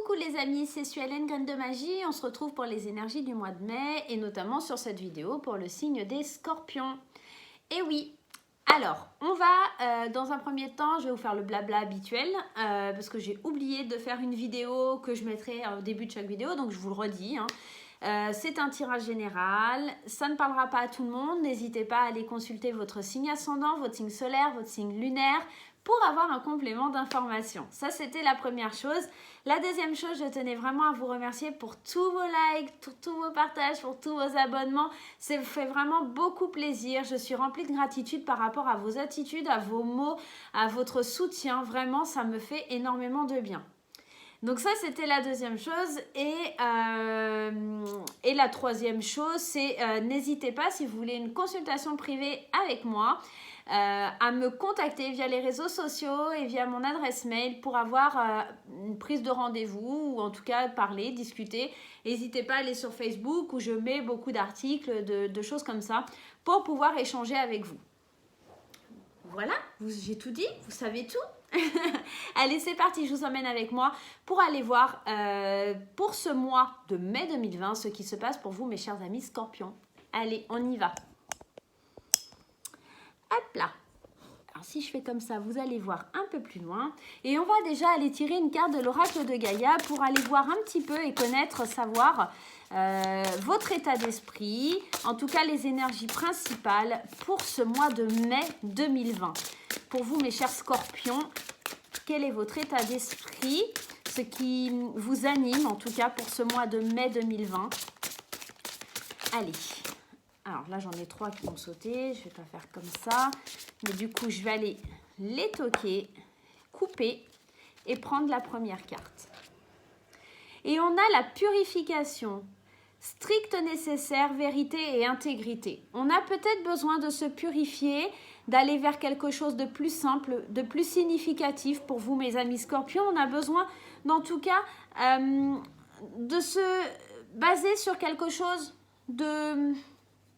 Coucou les amis, c'est Suellen, Graine de Magie. On se retrouve pour les énergies du mois de mai et notamment sur cette vidéo pour le signe des scorpions. Et oui, alors on va dans un premier temps, je vais vous faire le blabla habituel parce que j'ai oublié de faire une vidéo que je mettrai au début de chaque vidéo, donc je vous le redis. C'est un tirage général, ça ne parlera pas à tout le monde, n'hésitez pas à aller consulter votre signe ascendant, votre signe solaire, votre signe lunaire pour avoir un complément d'information. Ça, c'était la première chose. La deuxième chose, je tenais vraiment à vous remercier pour tous vos likes, pour tous vos partages, pour tous vos abonnements. Ça me fait vraiment beaucoup plaisir. Je suis remplie de gratitude par rapport à vos attitudes, à vos mots, à votre soutien. Vraiment, ça me fait énormément de bien. Donc ça, c'était la deuxième chose. Et la troisième chose, c'est n'hésitez pas, si vous voulez une consultation privée avec moi, à me contacter via les réseaux sociaux et via mon adresse mail pour avoir une prise de rendez-vous ou en tout cas parler, discuter. N'hésitez pas à aller sur Facebook où je mets beaucoup d'articles, de choses comme ça pour pouvoir échanger avec vous. Voilà, j'ai tout dit, vous savez tout. Allez, c'est parti, je vous emmène avec moi pour aller voir pour ce mois de mai 2020 ce qui se passe pour vous, mes chers amis scorpions. Allez, on y va. Hop là. Alors, si je fais comme ça, vous allez voir un peu plus loin. Et on va déjà aller tirer une carte de l'oracle de Gaïa pour aller voir un petit peu et connaître, savoir votre état d'esprit. En tout cas, les énergies principales pour ce mois de mai 2020. Pour vous, mes chers scorpions, quel est votre état d'esprit? Ce qui vous anime, en tout cas, pour ce mois de mai 2020. Allez. Alors là, j'en ai 3 qui vont sauter. Je ne vais pas faire comme ça. Mais du coup, je vais aller les toquer, couper et prendre la première carte. Et on a la purification. Stricte nécessaire, vérité et intégrité. On a peut-être besoin de se purifier, d'aller vers quelque chose de plus simple, de plus significatif pour vous, mes amis scorpions. On a besoin, en tout cas, de se baser sur quelque chose de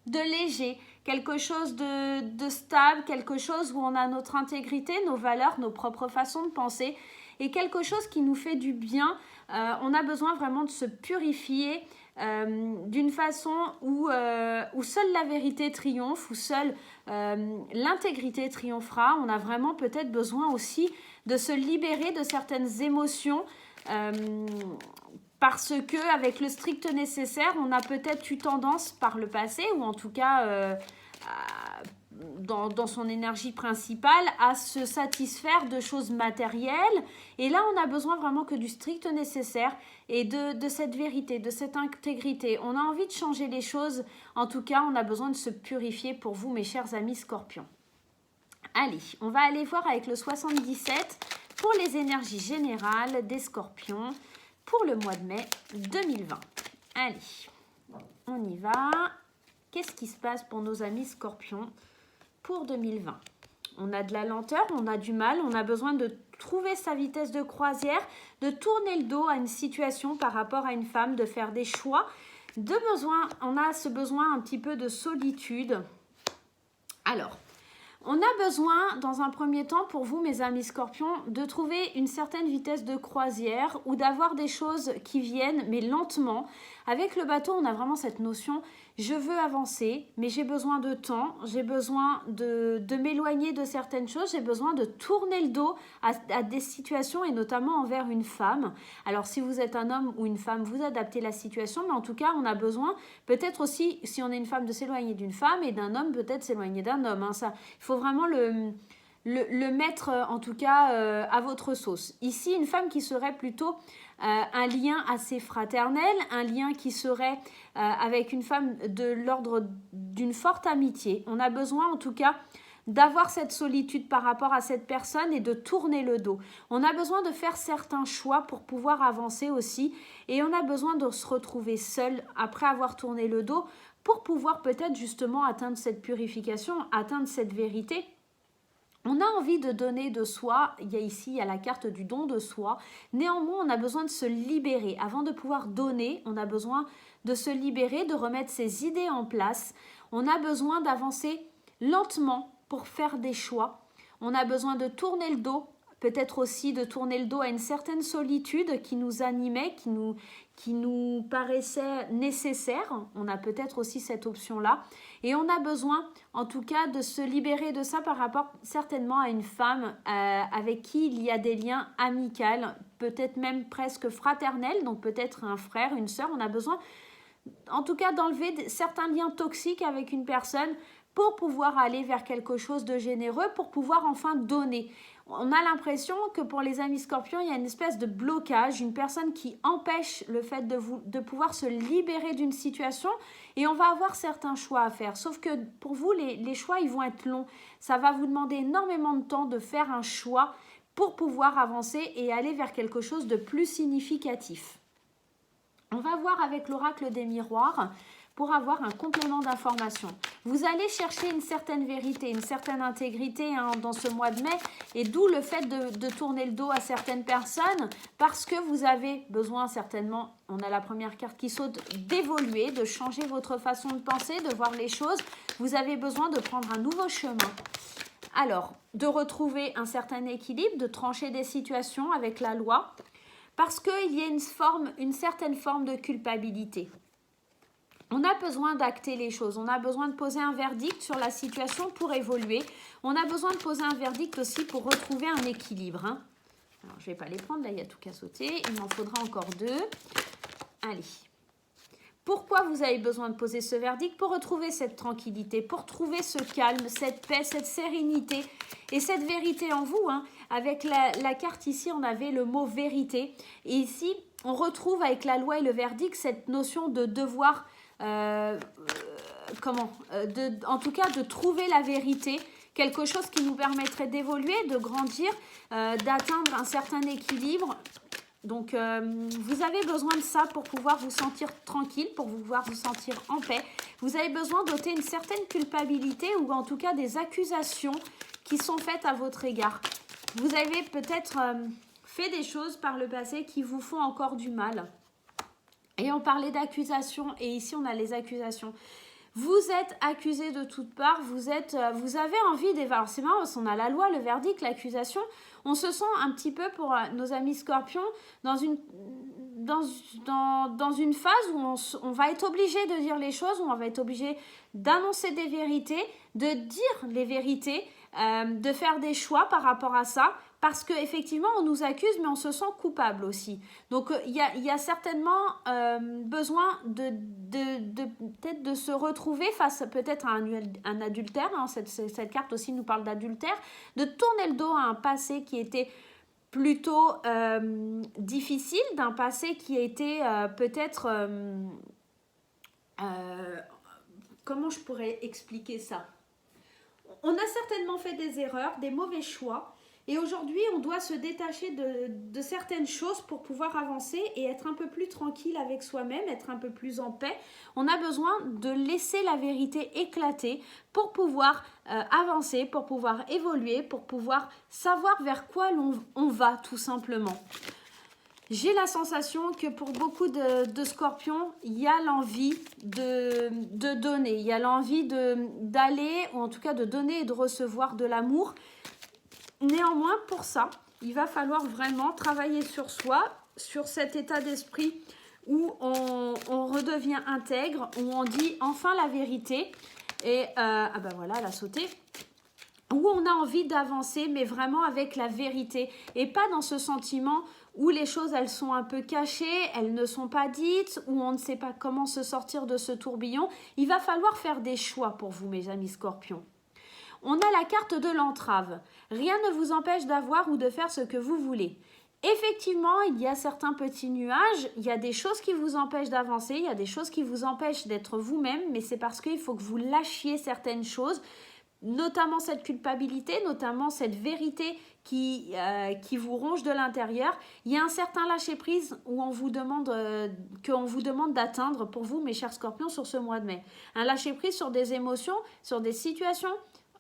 léger, quelque chose de stable, quelque chose où on a notre intégrité, nos valeurs, nos propres façons de penser et quelque chose qui nous fait du bien. On a besoin vraiment de se purifier d'une façon où seule la vérité triomphe, où seule l'intégrité triomphera. On a vraiment peut-être besoin aussi de se libérer de certaines émotions parce que avec le strict nécessaire, on a peut-être eu tendance par le passé, ou en tout cas dans son énergie principale, à se satisfaire de choses matérielles. Et là, on a besoin vraiment que du strict nécessaire et de cette vérité, de cette intégrité. On a envie de changer les choses. En tout cas, on a besoin de se purifier pour vous, mes chers amis scorpions. Allez, on va aller voir avec le 77 pour les énergies générales des scorpions pour le mois de mai 2020. Allez, on y va. Qu'est-ce qui se passe pour nos amis scorpions pour 2020? On a de la lenteur, on a du mal, on a besoin de trouver sa vitesse de croisière, de tourner le dos à une situation par rapport à une femme, de faire des choix. On a ce besoin un petit peu de solitude. Alors, on a besoin, dans un premier temps, pour vous, mes amis scorpions, de trouver une certaine vitesse de croisière ou d'avoir des choses qui viennent, mais lentement. Avec le bateau, on a vraiment cette notion, je veux avancer, mais j'ai besoin de temps, j'ai besoin de m'éloigner de certaines choses, j'ai besoin de tourner le dos à des situations et notamment envers une femme. Alors, si vous êtes un homme ou une femme, vous adaptez la situation, mais en tout cas, on a besoin, peut-être aussi, si on est une femme, de s'éloigner d'une femme et d'un homme, peut-être s'éloigner d'un homme. Ça, il faut vraiment le mettre, en tout cas, à votre sauce. Ici, une femme qui serait plutôt un lien assez fraternel, un lien qui serait avec une femme de l'ordre d'une forte amitié. On a besoin, en tout cas, d'avoir cette solitude par rapport à cette personne et de tourner le dos. On a besoin de faire certains choix pour pouvoir avancer aussi et on a besoin de se retrouver seul après avoir tourné le dos pour pouvoir peut-être justement atteindre cette purification, atteindre cette vérité. On a envie de donner de soi, il y a la carte du don de soi. Néanmoins, on a besoin de se libérer. Avant de pouvoir donner, on a besoin de se libérer, de remettre ses idées en place. On a besoin d'avancer lentement pour faire des choix. On a besoin de tourner le dos peut-être aussi de tourner le dos à une certaine solitude qui nous animait, qui nous paraissait nécessaire. On a peut-être aussi cette option-là. Et on a besoin, en tout cas, de se libérer de ça par rapport certainement à une femme avec qui il y a des liens amicaux, peut-être même presque fraternels, donc peut-être un frère, une sœur. On a besoin, en tout cas, d'enlever certains liens toxiques avec une personne pour pouvoir aller vers quelque chose de généreux, pour pouvoir enfin donner. On a l'impression que pour les amis scorpions, il y a une espèce de blocage, une personne qui empêche le fait de pouvoir se libérer d'une situation, et on va avoir certains choix à faire. Sauf que pour vous, les choix, ils vont être longs. Ça va vous demander énormément de temps de faire un choix pour pouvoir avancer et aller vers quelque chose de plus significatif. On va voir avec l'oracle des miroirs pour avoir un complément d'information. Vous allez chercher une certaine vérité, une certaine intégrité dans ce mois de mai, et d'où le fait de tourner le dos à certaines personnes, parce que vous avez besoin certainement, on a la première carte qui saute, d'évoluer, de changer votre façon de penser, de voir les choses. Vous avez besoin de prendre un nouveau chemin. Alors, de retrouver un certain équilibre, de trancher des situations avec la loi, parce qu'il y a une certaine forme de culpabilité. On a besoin d'acter les choses, on a besoin de poser un verdict sur la situation pour évoluer. On a besoin de poser un verdict aussi pour retrouver un équilibre. Alors, je ne vais pas les prendre, là, il y a tout qu'à sauter. Il m'en faudra encore 2. Allez. Pourquoi vous avez besoin de poser ce verdict? Pour retrouver cette tranquillité, pour trouver ce calme, cette paix, cette sérénité et cette vérité en vous. Avec la carte ici, on avait le mot vérité. Et ici, on retrouve avec la loi et le verdict cette notion de devoir... en tout cas de trouver la vérité, quelque chose qui nous permettrait d'évoluer, de grandir, d'atteindre un certain équilibre. Donc vous avez besoin de ça pour pouvoir vous sentir tranquille, pour pouvoir vous sentir en paix. Vous avez besoin d'ôter une certaine culpabilité ou en tout cas des accusations qui sont faites à votre égard. Vous avez peut-être fait des choses par le passé qui vous font encore du mal. Et on parlait d'accusations, et ici on a les accusations. Vous êtes accusé de toutes parts, vous avez envie d'évaluer. Alors c'est marrant parce qu'on a la loi, le verdict, l'accusation. On se sent un petit peu, pour nos amis scorpions, dans une phase où on va être obligé de dire les choses, où on va être obligé d'annoncer des vérités, de dire les vérités, de faire des choix par rapport à ça. Parce qu'effectivement, on nous accuse, mais on se sent coupable aussi. Donc, il y a certainement besoin peut-être de se retrouver face peut-être à un adultère. Cette carte aussi nous parle d'adultère. De tourner le dos à un passé qui était plutôt difficile, d'un passé qui a été peut-être... comment je pourrais expliquer ça? On a certainement fait des erreurs, des mauvais choix. Et aujourd'hui, on doit se détacher de certaines choses pour pouvoir avancer et être un peu plus tranquille avec soi-même, être un peu plus en paix. On a besoin de laisser la vérité éclater pour pouvoir avancer, pour pouvoir évoluer, pour pouvoir savoir vers quoi on va tout simplement. J'ai la sensation que pour beaucoup de scorpions, il y a l'envie de donner, il y a l'envie d'aller, ou en tout cas de donner et de recevoir de l'amour. Néanmoins, pour ça, il va falloir vraiment travailler sur soi, sur cet état d'esprit où on redevient intègre, où on dit enfin la vérité. Et, voilà, elle a sauté. Où on a envie d'avancer, mais vraiment avec la vérité. Et pas dans ce sentiment où les choses, elles sont un peu cachées, elles ne sont pas dites, où on ne sait pas comment se sortir de ce tourbillon. Il va falloir faire des choix pour vous, mes amis scorpions. On a la carte de l'entrave. Rien ne vous empêche d'avoir ou de faire ce que vous voulez. Effectivement, il y a certains petits nuages, il y a des choses qui vous empêchent d'avancer, il y a des choses qui vous empêchent d'être vous-même, mais c'est parce qu'il faut que vous lâchiez certaines choses, notamment cette culpabilité, notamment cette vérité qui vous ronge de l'intérieur. Il y a un certain lâcher-prise où qu'on vous demande d'atteindre pour vous, mes chers scorpions, sur ce mois de mai. Un lâcher-prise sur des émotions, sur des situations,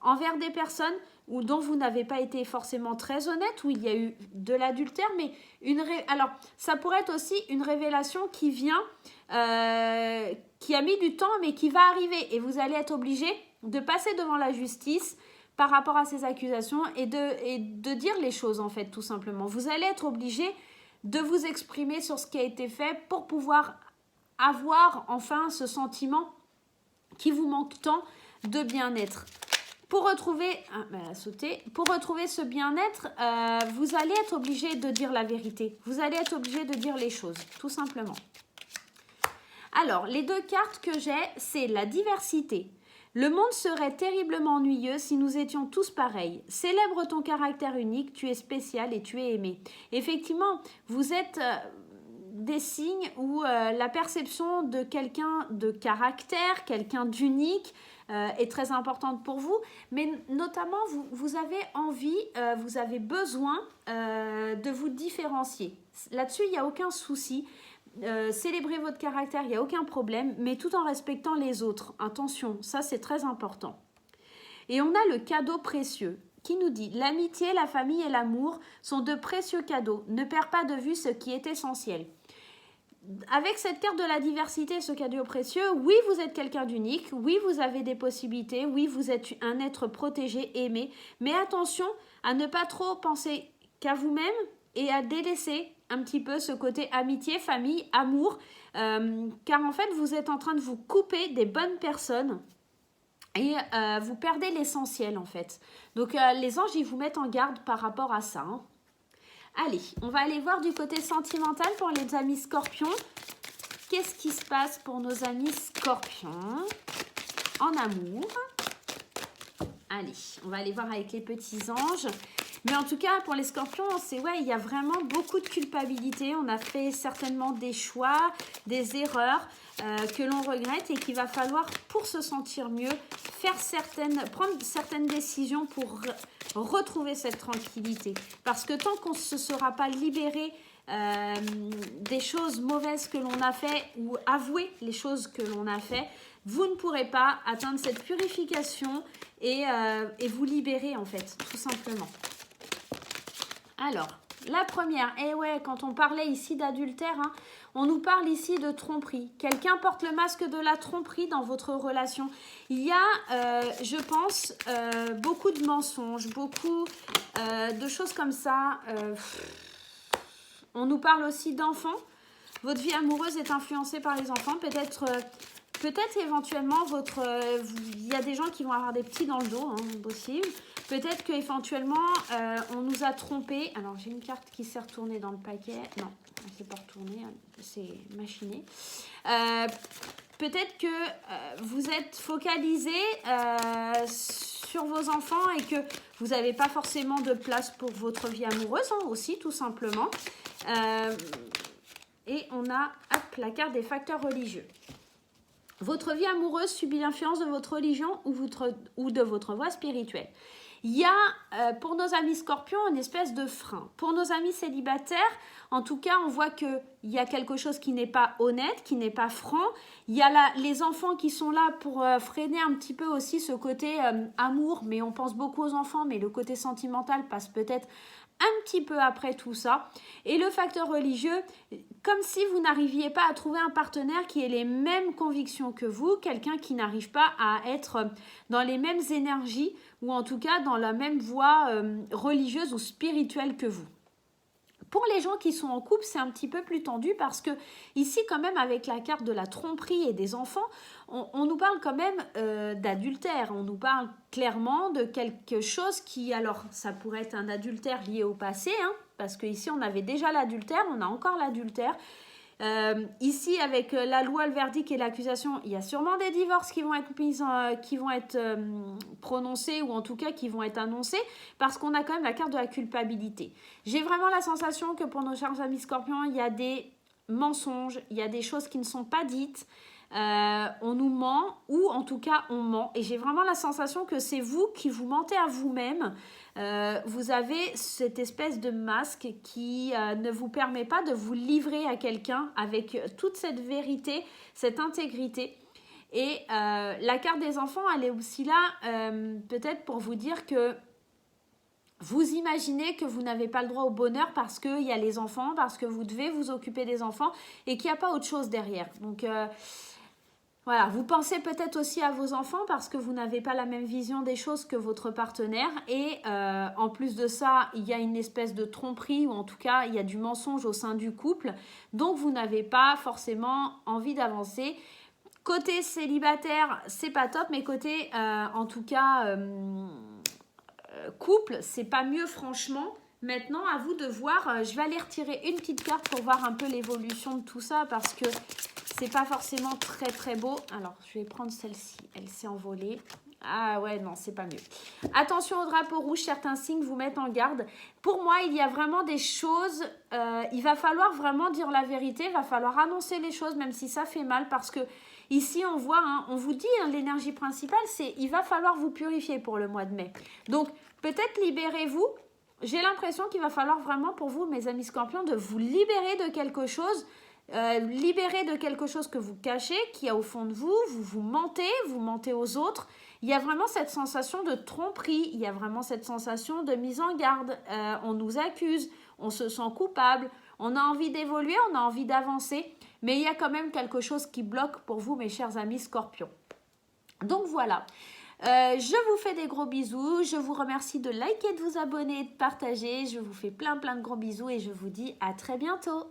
envers des personnes dont vous n'avez pas été forcément très honnête, où il y a eu de l'adultère, mais alors ça pourrait être aussi une révélation qui vient, qui a mis du temps, mais qui va arriver, et vous allez être obligé de passer devant la justice par rapport à ces accusations et de dire les choses en fait tout simplement. Vous allez être obligé de vous exprimer sur ce qui a été fait pour pouvoir avoir enfin ce sentiment qui vous manque tant de bien-être. Pour retrouver, pour retrouver ce bien-être, vous allez être obligé de dire la vérité. Vous allez être obligé de dire les choses, tout simplement. Alors, les 2 cartes que j'ai, c'est la diversité. Le monde serait terriblement ennuyeux si nous étions tous pareils. Célèbre ton caractère unique, tu es spécial et tu es aimé. Effectivement, vous êtes des signes où la perception de quelqu'un de caractère, quelqu'un d'unique, est très importante pour vous, mais notamment vous avez envie, vous avez besoin de vous différencier. Là-dessus, il n'y a aucun souci. Célébrez votre caractère, il n'y a aucun problème, mais tout en respectant les autres. Attention, ça c'est très important. Et on a le cadeau précieux qui nous dit: l'amitié, la famille et l'amour sont de précieux cadeaux. Ne perds pas de vue ce qui est essentiel. Avec cette carte de la diversité, ce cadeau précieux, oui, vous êtes quelqu'un d'unique, oui, vous avez des possibilités, oui, vous êtes un être protégé, aimé, mais attention à ne pas trop penser qu'à vous-même et à délaisser un petit peu ce côté amitié, famille, amour, car en fait, vous êtes en train de vous couper des bonnes personnes et vous perdez l'essentiel en fait. Donc les anges, ils vous mettent en garde par rapport à ça, hein. Allez, on va aller voir du côté sentimental pour les amis scorpions. Qu'est-ce qui se passe pour nos amis scorpions en amour? Allez, on va aller voir avec les petits anges. Mais en tout cas, pour les scorpions, il y a vraiment beaucoup de culpabilité. On a fait certainement des choix, des erreurs que l'on regrette et qu'il va falloir, pour se sentir mieux, prendre certaines décisions pour retrouver cette tranquillité. Parce que tant qu'on ne se sera pas libéré des choses mauvaises que l'on a fait ou avouer les choses que l'on a fait, vous ne pourrez pas atteindre cette purification et vous libérer en fait, tout simplement. Alors, la première, quand on parlait ici d'adultère, hein, on nous parle ici de tromperie. Quelqu'un porte le masque de la tromperie dans votre relation. Il y a, je pense, beaucoup de mensonges, beaucoup de choses comme ça. On nous parle aussi d'enfants. Votre vie amoureuse est influencée par les enfants. Peut-être éventuellement, il y a des gens qui vont avoir des petits dans le dos, hein, possible. Peut-être qu'éventuellement, on nous a trompés. Alors, j'ai une carte qui s'est retournée dans le paquet. Non, elle ne s'est pas retournée, c'est machiné. Peut-être que vous êtes focalisé sur vos enfants et que vous n'avez pas forcément de place pour votre vie amoureuse, hein, aussi, tout simplement. Et on a la carte des facteurs religieux. Votre vie amoureuse subit l'influence de votre religion ou de votre voie spirituelle. Il y a, pour nos amis scorpions, une espèce de frein. Pour nos amis célibataires, en tout cas, on voit qu'il y a quelque chose qui n'est pas honnête, qui n'est pas franc. Il y a les enfants qui sont là pour freiner un petit peu aussi ce côté amour, mais on pense beaucoup aux enfants, mais le côté sentimental passe peut-être un petit peu après tout ça. Et le facteur religieux, comme si vous n'arriviez pas à trouver un partenaire qui ait les mêmes convictions que vous, quelqu'un qui n'arrive pas à être dans les mêmes énergies ou en tout cas dans la même voie religieuse ou spirituelle que vous. Pour les gens qui sont en couple, c'est un petit peu plus tendu parce que ici, quand même, avec la carte de la tromperie et des enfants, on nous parle quand même d'adultère. On nous parle clairement de quelque chose qui, alors, ça pourrait être un adultère lié au passé, hein, parce qu'ici, on avait déjà l'adultère, on a encore l'adultère. Ici, avec la loi, le verdict et l'accusation, il y a sûrement des divorces qui vont être prononcés ou en tout cas qui vont être annoncés parce qu'on a quand même la carte de la culpabilité. J'ai vraiment la sensation que pour nos chers amis scorpions, il y a des mensonges, il y a des choses qui ne sont pas dites. On nous ment ou en tout cas on ment et j'ai vraiment la sensation que c'est vous qui vous mentez à vous-même. Vous avez cette espèce de masque qui ne vous permet pas de vous livrer à quelqu'un avec toute cette vérité, cette intégrité. Et la carte des enfants, elle est aussi là peut-être pour vous dire que vous imaginez que vous n'avez pas le droit au bonheur parce qu'il y a les enfants, parce que vous devez vous occuper des enfants et qu'il n'y a pas autre chose derrière. Donc Voilà, vous pensez peut-être aussi à vos enfants parce que vous n'avez pas la même vision des choses que votre partenaire et en plus de ça, il y a une espèce de tromperie ou en tout cas, il y a du mensonge au sein du couple. Donc, vous n'avez pas forcément envie d'avancer. Côté célibataire, c'est pas top, mais côté, en tout cas, couple, c'est pas mieux franchement. Maintenant, à vous de voir. Je vais aller retirer une petite carte pour voir un peu l'évolution de tout ça parce que c'est pas forcément très très beau. Alors, je vais prendre celle-ci. Elle s'est envolée. Ah ouais, non, c'est pas mieux. Attention au drapeau rouge, certains signes vous mettent en garde. Pour moi, il y a vraiment des choses, il va falloir vraiment dire la vérité, il va falloir annoncer les choses, même si ça fait mal, parce que ici, on voit, hein, on vous dit, hein, l'énergie principale, c'est il va falloir vous purifier pour le mois de mai. Donc, peut-être libérez-vous. J'ai l'impression qu'il va falloir vraiment pour vous, mes amis scorpions, de vous libérer de quelque chose, libérer de quelque chose que vous cachez, qui est au fond de vous, vous mentez aux autres. Il y a vraiment cette sensation de tromperie, il y a vraiment cette sensation de mise en garde. On nous accuse, on se sent coupable, on a envie d'évoluer, on a envie d'avancer, mais il y a quand même quelque chose qui bloque pour vous, mes chers amis scorpions. Donc voilà. Je vous fais des gros bisous, je vous remercie de liker, de vous abonner et de partager. Je vous fais plein de gros bisous et je vous dis à très bientôt.